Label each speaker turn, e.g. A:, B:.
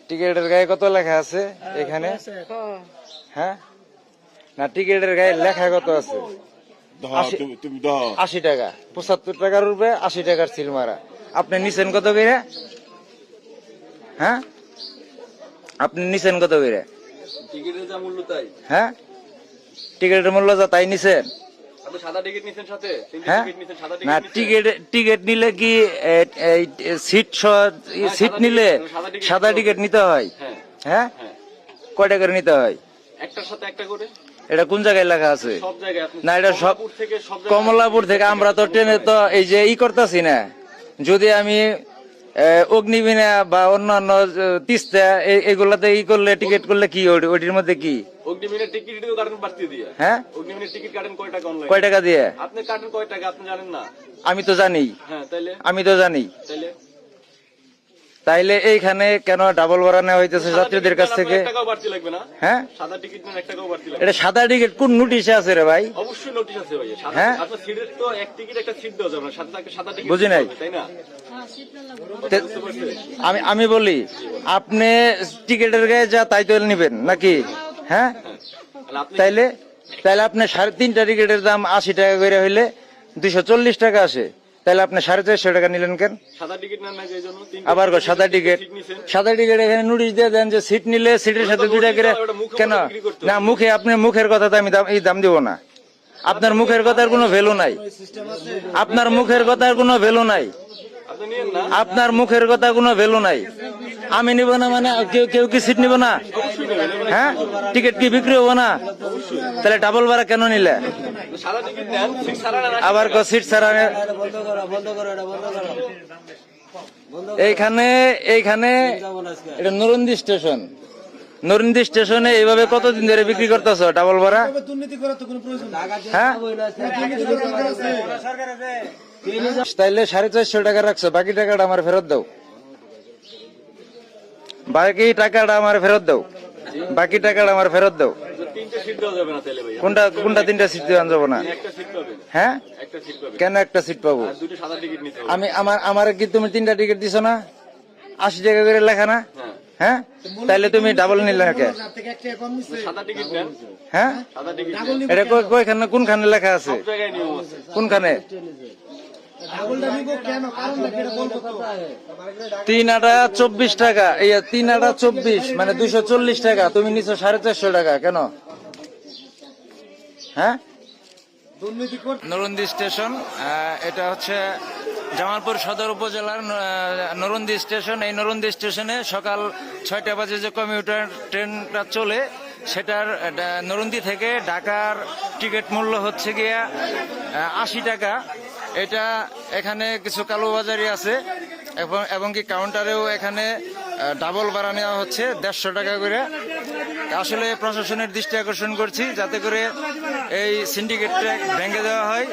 A: টিকিটের গায়ে কত লেখা আছে এখানে? হ্যাঁ না, টিকিটের গায়ে লেখা কত আছে? 80 টাকা। 75 টাকার উপরে 80 টাকার সিল মারা। আপনি নিছেন কত করে? হ্যাঁ, আপনি নিছেন কত করে?
B: টিকিটের যা মূল্য তাই।
A: হ্যাঁ, টিকিটের মূল্য যা তাই নিছেন?
B: আপনি সাদা টিকিট নিছেন সাথে?
A: হ্যাঁ না, টিকিট নিলে কি সিট নিলে সাদা টিকিট নিতে হয়? হ্যাঁ, কয়টা করে নিতে হয়?
B: একটার সাথে একটা করে।
A: এটা কোন জায়গায় লেখা আছে?
B: সব জায়গায়।
A: না, এটা সব কমলাপুর থেকে। আমরা তো ট্রেনে তো এই যে করতেছি না। যদি আমি অগ্নিবীণা বা অন্যান্য তিস্তা এগুলাতে করলে টিকিট করলে কি ওটির মধ্যে কি?
B: অগ্নিবীণের টিকিট তো কাটেন বাড়তি দিয়ে।
A: হ্যাঁ,
B: অগ্নিবীণের টিকিট কাটেন কয় টাকা অনলাইন?
A: কয় টাকা দিয়ে?
B: আপনি কাটেন কয় টাকা আপনি জানেন না?
A: আমি তো জানি।
B: হ্যাঁ, তাইলে?
A: আমি তো জানি।
B: তাইলে
A: এইখানে কেন ডাবল ভাড়া নেওয়া হইতেছে যাত্রীদের কাছ থেকে?
B: 1 টাকাও বাড়তি লাগবে না?
A: হ্যাঁ,
B: সাদা টিকিট নেন 1 টাকাও বাড়তি লাগবে।
A: এটা সাদা টিকিট কোন নোটিশে আছে রে ভাই?
B: অবশ্যই নোটিশ আছে ভাই।
A: হ্যাঁ,
B: আপনার সিটের তো এক টিকিট একটা সিট দেওয়া যাবে না, সাথে থাকে সাদা টিকিট।
A: বুঝি নাই,
B: তাই না?
A: আমি বলি আপনি টিকিটের গায়ে যা তাই তো নিবেন নাকি? হ্যাঁ, তাইলে আপনি 3.5টা টিকিটের দাম 80 টাকা করে হইলে 240 টাকা আসে। তাহলে আপনি 450 টাকা নিলেন কেন?
B: সাদা টিকিট নেন না এই জন্য।
A: আবার সাদা টিকিট এখানে নোটিশ দিয়ে দেন যে সিট নিলে সিটের সাথে 2 টাকা করে কেন? না, আপনি মুখের কথা তো আমি দাম দিব না। আপনার মুখের কথার কোনো ভ্যালু নাই। আপনার মুখের কথার কোনো ভ্যালু নাই। আপনার মুখের কথা কোনো ভ্যালু নাই। আমি নিব না মানে কেউ কি সিট নিব না? হ্যাঁ, টিকিট কি বিক্রি হবো না? তাহলে ডাবল ভাড়া কেন নিলে? আবার সিট ছাড়া। এইখানে এটা নরন্দি স্টেশন। নরন্দি স্টেশনে এইভাবে কতদিন ধরে বিক্রি করতেছ ডাবল ভাড়া? হ্যাঁ, তাইলে 450 টাকা রাখছো, বাকি টাকাটা আমার ফেরত দাও। বাকি টাকাটা আমার ফেরত দাও। বাকি টাকাটা আমার ফেরত দাও। কোনটা 3টা সিট দেওয়া যাবো না? হ্যাঁ, কেন একটা সিট পাবো? আমার কি তুমি 3টা টিকিট দিছো না? 80 টাকা করে লেখা না? হ্যাঁ, তাইলে তুমি ডাবল নিলে কে? হ্যাঁ, এটা কোনখানে লেখা আছে? কোনখানে? 3 আটা 24 টাকা। 3 আটা 24 মানে 240 টাকা। তুমি নিছো 450 টাকা কেন? হ্যাঁ, নরন্দি স্টেশন। এটা হচ্ছে জামালপুর সদর উপজেলার নরন্দি স্টেশন। এই নরন্দি স্টেশনে সকাল 6টা বাজে যে কমিউটার ট্রেনটা চলে, সেটার নরন্দি থেকে ঢাকার টিকিট মূল্য হচ্ছে গিয়া 80 টাকা। এটা এখানে কিছু কালোবাজারি আছে এবং কি কাউন্টারেও এখানে ডাবল ভাড়া নেওয়া হচ্ছে 150 টাকা করে। আসলে প্রশাসনের দৃষ্টি আকর্ষণ করছি যাতে করে এই সিন্ডিকেটটা ভেঙে দেওয়া হয়।